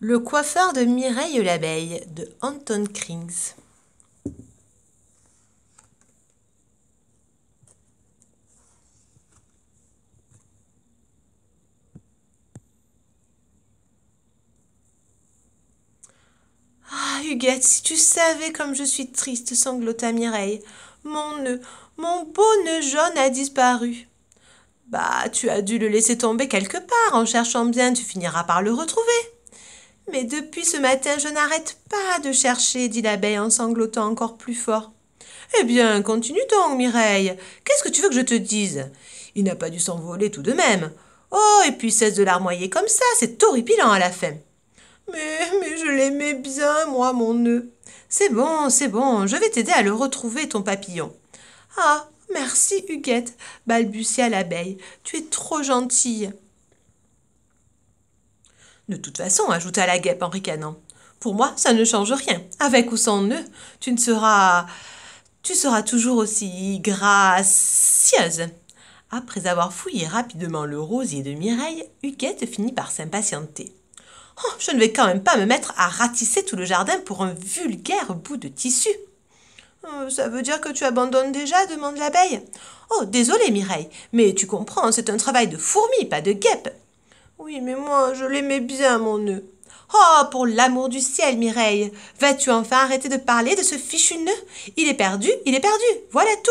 Le coiffeur de Mireille l'abeille de Anton Krings. Ah, Huguette, si tu savais comme je suis triste, sanglota Mireille. Mon beau nœud jaune a disparu. Bah, tu as dû le laisser tomber quelque part. En cherchant bien, tu finiras par le retrouver. Mais depuis ce matin, je n'arrête pas de chercher, dit l'abeille en sanglotant encore plus fort. Eh bien, continue donc, Mireille. Qu'est-ce que tu veux que je te dise? Il n'a pas dû s'envoler tout de même. Oh, et puis cesse de larmoyer comme ça, c'est horripilant à la fin. Mais je l'aimais bien, moi, mon nœud. C'est bon, je vais t'aider à le retrouver, ton papillon. Ah, merci, Huguette, balbutia l'abeille. Tu es trop gentille. De toute façon, ajouta la guêpe en ricanant, pour moi, ça ne change rien. Avec ou sans nœud, tu ne seras tu seras toujours aussi gracieuse. Après avoir fouillé rapidement le rosier de Mireille, Huguette finit par s'impatienter. Oh, je ne vais quand même pas me mettre à ratisser tout le jardin pour un vulgaire bout de tissu. Ça veut dire que tu abandonnes déjà demande l'abeille. Oh, désolée Mireille, mais tu comprends, c'est un travail de fourmi, pas de guêpe. Oui, mais moi, je l'aimais bien, mon nœud. Oh, pour l'amour du ciel, Mireille, vas-tu enfin arrêter de parler de ce fichu nœud? Il est perdu, voilà tout.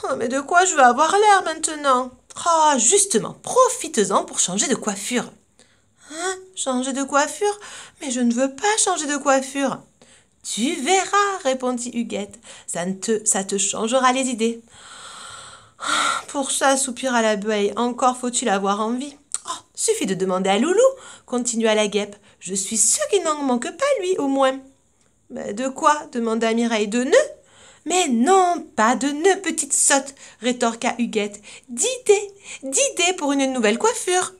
Oh, mais de quoi je vais avoir l'air maintenant? Oh, justement, profites-en pour changer de coiffure. Hein? Changer de coiffure? Mais je ne veux pas changer de coiffure. Tu verras, répondit Huguette. Ça te changera les idées. Pour ça, soupira l'abeille, encore faut-il avoir envie. Oh, suffit de demander à Loulou, continua la guêpe. Je suis sûre qu'il n'en manque pas, lui, au moins. Mais de quoi demanda Mireille. De nœuds? Mais non, pas de nœuds, petite sotte, rétorqua Huguette. D'idées pour une nouvelle coiffure.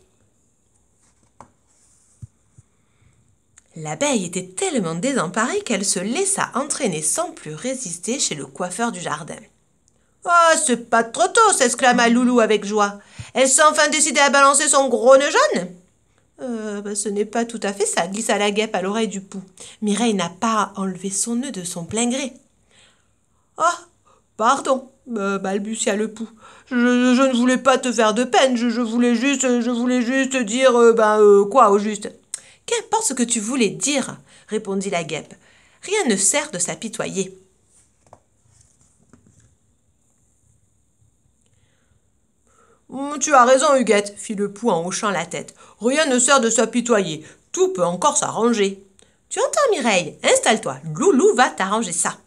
L'abeille était tellement désemparée qu'elle se laissa entraîner sans plus résister chez le coiffeur du jardin. Ah, c'est pas trop tôt, s'exclama Loulou avec joie. Elle s'est enfin décidée à balancer son gros nœud jaune. Ce n'est pas tout à fait ça, glissa la guêpe à l'oreille du pou. Mireille n'a pas enlevé son nœud de son plein gré. Ah, pardon, balbutia le pou. Je ne voulais pas te faire de peine, je voulais juste dire, quoi au juste? Qu'importe ce que tu voulais dire, répondit la guêpe. Rien ne sert de s'apitoyer. Tu as raison, Huguette, fit le pou en hochant la tête. Rien ne sert de s'apitoyer. Tout peut encore s'arranger. Tu entends, Mireille? Installe-toi. Loulou va t'arranger ça.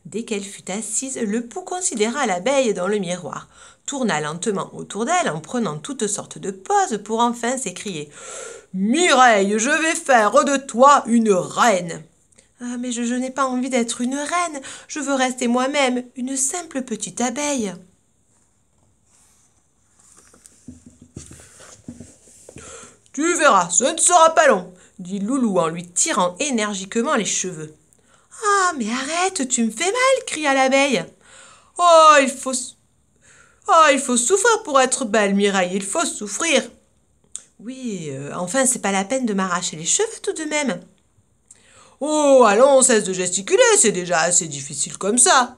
Dès qu'elle fut assise, le pou considéra l'abeille dans le miroir, tourna lentement autour d'elle en prenant toutes sortes de poses pour enfin s'écrier « Mireille, je vais faire de toi une reine !» Ah, mais je n'ai pas envie d'être une reine, je veux rester moi-même, une simple petite abeille. Tu verras, ce ne sera pas long, dit Loulou en lui tirant énergiquement les cheveux. Ah, mais arrête, tu me fais mal, cria l'abeille. Oh, il faut souffrir pour être belle, Mireille, il faut souffrir. Oui, enfin, c'est pas la peine de m'arracher les cheveux tout de même. Oh, allons, cesse de gesticuler, c'est déjà assez difficile comme ça.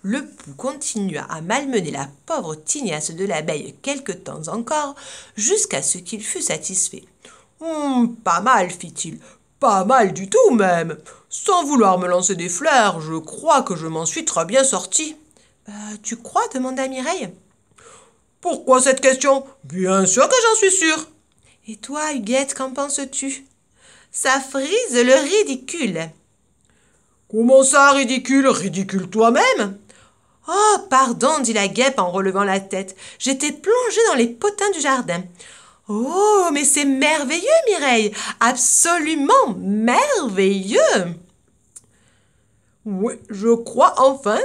Le pou continua à malmener la pauvre tignasse de l'abeille quelque temps encore, jusqu'à ce qu'il fût satisfait. Pas mal, fit-il, pas mal du tout même. Sans vouloir me lancer des fleurs, je crois que je m'en suis très bien sorti. Tu crois? Demanda Mireille. Pourquoi cette question? Bien sûr que j'en suis sûre. Et toi, Huguette, qu'en penses-tu? Ça frise le ridicule. Comment ça, ridicule? Ridicule toi-même? Oh, pardon, dit la guêpe en relevant la tête. J'étais plongée dans les potins du jardin. Oh, mais c'est merveilleux, Mireille, absolument merveilleux. Oui, je crois enfin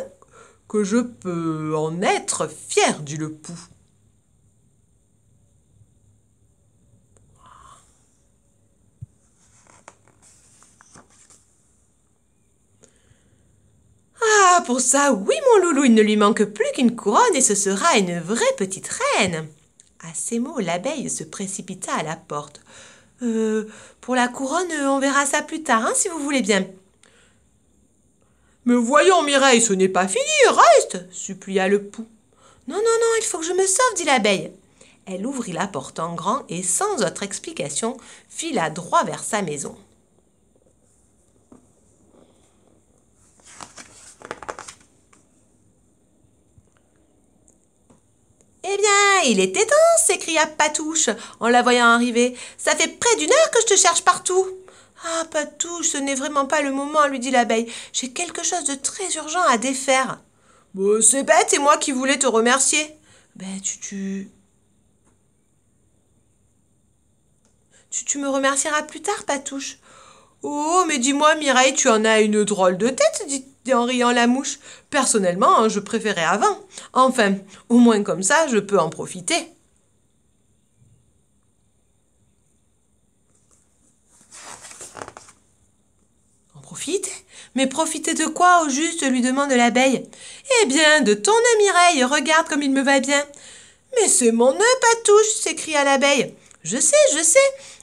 que je peux en être fier, dit le pou. Ah, pour ça, oui, mon loulou, il ne lui manque plus qu'une couronne et ce sera une vraie petite reine. » À ces mots, l'abeille se précipita à la porte. Pour la couronne, on verra ça plus tard, hein, si vous voulez bien. »« Mais voyons, Mireille, ce n'est pas fini, reste !» supplia le pou. « Non, non, non, il faut que je me sauve, dit l'abeille. » Elle ouvrit la porte en grand et, sans autre explication, fila droit vers sa maison. « Eh bien, il était temps !» s'écria Patouche en la voyant arriver. « Ça fait près d'une heure que je te cherche partout. »« Ah, Patouche, ce n'est vraiment pas le moment, » lui dit l'abeille. « J'ai quelque chose de très urgent à défaire. »« C'est bête, c'est moi qui voulais te remercier. »« Tu me remercieras plus tard, Patouche. »« Oh, mais dis-moi, Mireille, tu en as une drôle de tête, dit en riant la mouche. Personnellement, je préférais avant. Enfin, au moins comme ça, je peux en profiter. » En profiter ? Mais profiter de quoi au juste, lui demande l'abeille. Eh bien, de ton œuf, Mireille, regarde comme il me va bien. Mais c'est mon œuf, Patouche, s'écria l'abeille. Je sais,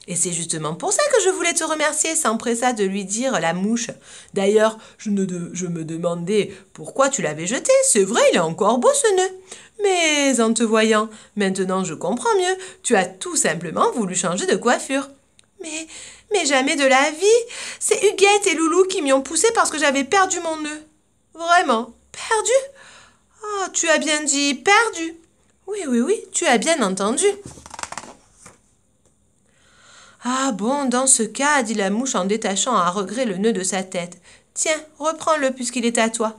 et c'est justement pour ça que je voulais te remercier, s'empressa de lui dire la mouche. D'ailleurs, je me demandais pourquoi tu l'avais jeté, c'est vrai, il est encore beau ce nœud. Mais en te voyant, maintenant je comprends mieux, tu as tout simplement voulu changer de coiffure. Mais jamais de la vie, c'est Huguette et Loulou qui m'y ont poussé parce que j'avais perdu mon nœud. Vraiment, perdu ? Oh, tu as bien dit perdu. Oui, tu as bien entendu. Ah bon, dans ce cas, dit la mouche en détachant à regret le nœud de sa tête. Tiens, reprends-le puisqu'il est à toi.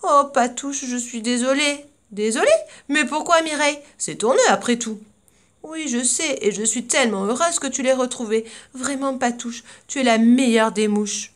Oh, Patouche, je suis désolée. Désolée ? Mais pourquoi, Mireille ? C'est ton nœud après tout. Oui, je sais, et je suis tellement heureuse que tu l'aies retrouvé. Vraiment, Patouche, tu es la meilleure des mouches.